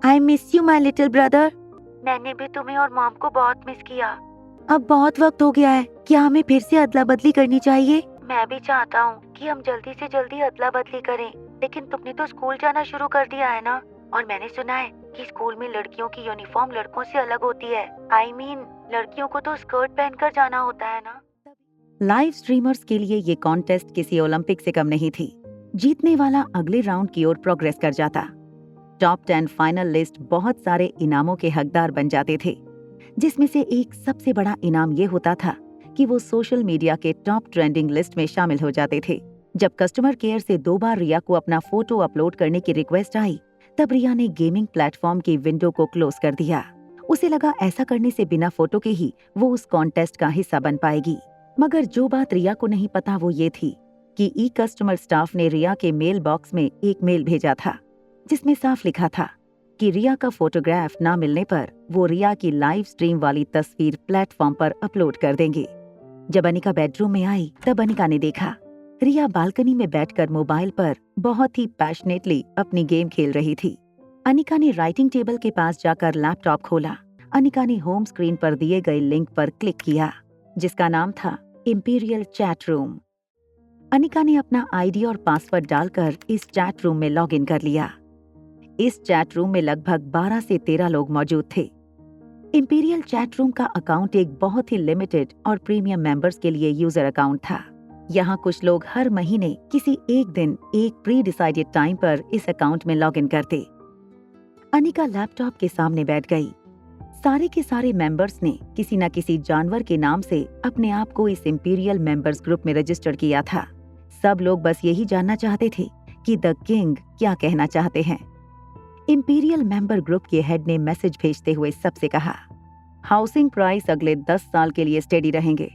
I miss you my little brother. मैंने भी तुम्हें और मॉम को बहुत मिस किया। अब बहुत वक्त हो गया है, क्या हमें फिर से अदला बदली करनी चाहिए? मैं भी चाहता हूँ कि हम जल्दी से जल्दी अदला बदली करें, लेकिन तुमने तो स्कूल जाना शुरू कर दिया है ना, और मैंने सुना है कि स्कूल में लड़कियों की यूनिफॉर्म लड़कों से अलग होती है। आई मीन लड़कियों को तो स्कर्ट पहनकर जाना होता है ना। लाइव स्ट्रीमर्स के लिए ये कॉन्टेस्ट किसी ओलंपिक से कम नहीं थी। जीतने वाला अगले राउंड की ओर प्रोग्रेस कर जाता। टॉप 10 फाइनल लिस्ट बहुत सारे इनामों के हकदार बन जाते थे, जिसमें से एक सबसे बड़ा इनाम ये होता था कि वो सोशल मीडिया के टॉप ट्रेंडिंग लिस्ट में शामिल हो जाते थे। जब कस्टमर केयर से 2 बार रिया को अपना फोटो अपलोड करने की रिक्वेस्ट आई, तब रिया ने गेमिंग प्लेटफॉर्म की विंडो को क्लोज कर दिया। उसे लगा ऐसा करने से बिना फोटो के ही वो उस कॉन्टेस्ट का हिस्सा बन पाएगी। मगर जो बात रिया को नहीं पता वो ये थी कि ई कस्टमर स्टाफ ने रिया के मेल बॉक्स में एक मेल भेजा था, जिसमें साफ लिखा था कि रिया का फोटोग्राफ ना मिलने पर वो रिया की लाइव स्ट्रीम वाली तस्वीर प्लेटफॉर्म पर अपलोड कर देंगे। जब अनिका बेडरूम में आई, तब अनिका ने देखा रिया बालकनी में बैठकर मोबाइल पर बहुत ही पैशनेटली अपनी गेम खेल रही थी। अनिका ने राइटिंग टेबल के पास जाकर लैपटॉप खोला। अनिका ने होम स्क्रीन पर दिए गए लिंक पर क्लिक किया, जिसका नाम था इंपीरियल चैट रूम। अनिका ने अपना आईडी और पासवर्ड डालकर इस चैट रूम में लॉगिन कर लिया। इस चैट रूम में लगभग 12 से 13 लोग मौजूद थे। इंपीरियल चैट रूम का अकाउंट एक बहुत ही लिमिटेड और प्रीमियम मेंबर्स के लिए यूजर अकाउंट था। यहाँ कुछ लोग हर महीने किसी एक दिन एक प्री डिसाइडेड टाइम पर इस अकाउंट में लॉगिन करते। अनिका लैपटॉप के सामने बैठ गई। सारे के सारे मेंबर्स ने किसी न किसी जानवर के नाम से अपने आप को इस इंपीरियल मेंबर्स ग्रुप में रजिस्टर किया था। सब लोग बस यही जानना चाहते थे कि द किंग क्या कहना चाहते हैं। इंपीरियल मेंबर ग्रुप के हेड ने मैसेज भेजते हुए सबसे कहा, हाउसिंग प्राइस अगले 10 साल के लिए स्टेडी रहेंगे।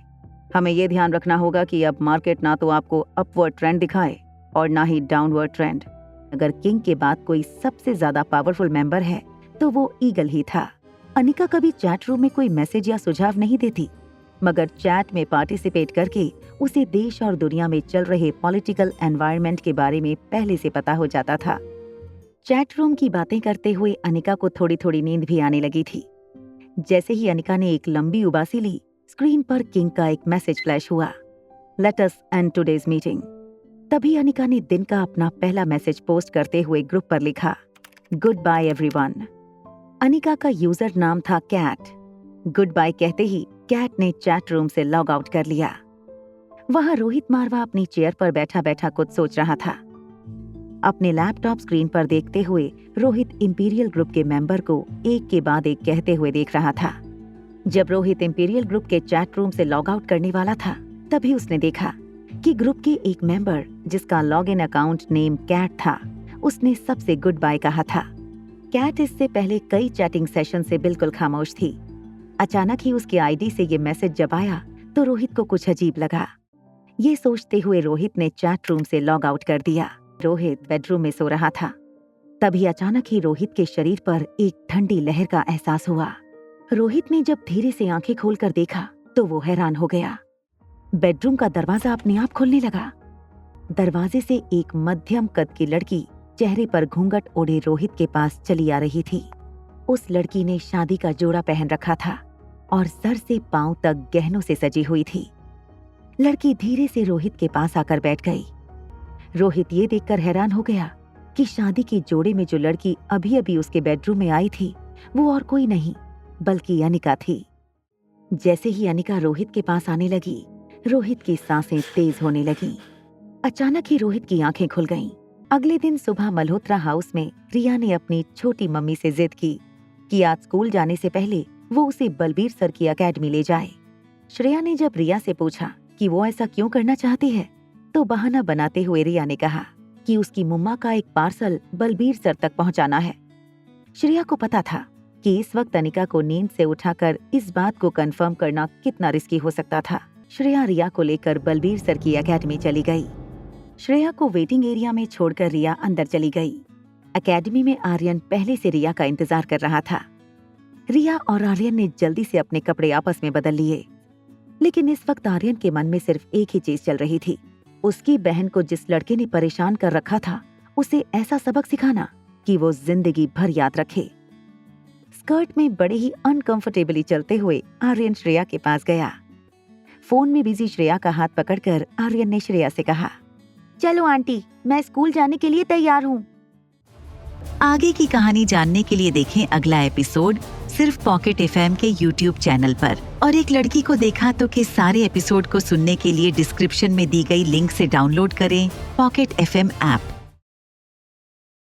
हमें ये ध्यान रखना होगा कि अब मार्केट ना तो आपको अपवर्ड ट्रेंड दिखाए और ना ही डाउनवर्ड ट्रेंड। अगर किंग के बाद कोई सबसे ज्यादा पावरफुल मेंबर है तो वो ईगल ही था। अनिका कभी चैट रूम में कोई मैसेज या सुझाव नहीं देती, मगर चैट में पार्टिसिपेट करके उसे देश और दुनिया में चल रहे पॉलिटिकल एनवायरनमेंट के बारे में पहले से पता हो जाता था। चैट रूम की बातें करते हुए अनिका को थोड़ी थोड़ी नींद भी आने लगी थी। जैसे ही अनिका ने एक लंबी उबासी ली, स्क्रीन पर किंग का एक मैसेज फ्लैश हुआ, let us and today's meeting. तभी अनिका ने दिन का अपना पहला मैसेज पोस्ट करते हुए ग्रुप पर लिखा, गुड बाय एवरीवन। अनिका का यूजर नाम था कैट। गुड बाय कहते ही कैट ने चैट रूम से लॉग आउट कर लिया। वहां रोहित मारवा अपनी चेयर पर बैठा बैठा कुछ सोच रहा था। अपने लैपटॉप स्क्रीन पर देखते हुए रोहित इंपीरियल ग्रुप के मेंबर को एक के बाद एक कहते हुए देख रहा था। जब रोहित इंपीरियल ग्रुप के चैट रूम से लॉग आउट करने वाला था, तभी उसने देखा कि ग्रुप के एक मेंबर, जिसका लॉगिन अकाउंट नेम कैट था, उसने सबसे गुड बाय कहा था। कैट इससे पहले कई चैटिंग सेशन से बिल्कुल खामोश थी। अचानक ही उसके आईडी से ये मैसेज जब आया तो रोहित को कुछ अजीब लगा। ये सोचते हुए रोहित ने चैट रूम से लॉग आउट कर दिया। रोहित बेडरूम में सो रहा था। तभी अचानक ही रोहित के शरीर पर एक ठंडी लहर का एहसास हुआ। रोहित ने जब धीरे से आंखें खोलकर देखा तो वो हैरान हो गया। बेडरूम का दरवाजा अपने आप खुलने लगा। दरवाजे से एक मध्यम कद की लड़की चेहरे पर घूंघट ओढ़े रोहित के पास चली आ रही थी। उस लड़की ने शादी का जोड़ा पहन रखा था और सर से पांव तक गहनों से सजी हुई थी। लड़की धीरे से रोहित के पास आकर बैठ गई। रोहित ये देखकर हैरान हो गया कि शादी के जोड़े में जो लड़की अभी अभी उसके बेडरूम में आई थी, वो और कोई नहीं बल्कि अनिका थी। जैसे ही अनिका रोहित के पास आने लगी, रोहित की सांसें तेज होने लगीं। अचानक ही रोहित की आंखें खुल गईं। अगले दिन सुबह मल्होत्रा हाउस में रिया ने अपनी छोटी मम्मी से जिद की कि आज स्कूल जाने से पहले वो उसे बलबीर सर की एकेडमी ले जाए। श्रेया ने जब रिया से पूछा कि वो ऐसा क्यों करना चाहती है, तो बहाना बनाते हुए रिया ने कहा कि उसकी मुम्मा का एक पार्सल बलबीर सर तक पहुंचाना है। श्रेया को पता था कि इस वक्त अनिका को नींद से उठाकर इस बात को कंफर्म करना कितना रिस्की हो सकता था। श्रेया रिया को लेकर बलबीर सर की एकेडमी चली गई। श्रेया को वेटिंग एरिया में छोड़कर रिया अंदर चली गई। एकेडमी में आर्यन पहले से रिया का इंतजार कर रहा था। रिया और आर्यन ने जल्दी से अपने कपड़े आपस में बदल लिए, लेकिन इस वक्त आर्यन के मन में सिर्फ एक ही चीज चल रही थी, उसकी बहन को जिस लड़के ने परेशान कर रखा था, उसे ऐसा सबक सिखाना कि वो जिंदगी भर याद रखे। स्कर्ट में बड़े ही अनकंफर्टेबली चलते हुए आर्यन श्रेया के पास गया। फोन में बिजी श्रेया का हाथ पकड़कर आर्यन ने श्रेया से कहा, चलो आंटी, मैं स्कूल जाने के लिए तैयार हूँ। आगे की कहानी जानने के लिए देखें अगला एपिसोड सिर्फ पॉकेट एफएम के यूट्यूब चैनल पर। और एक लड़की को देखा तो के सारे एपिसोड को सुनने के लिए डिस्क्रिप्शन में दी गई लिंक से डाउनलोड करें पॉकेट एफएम ऐप।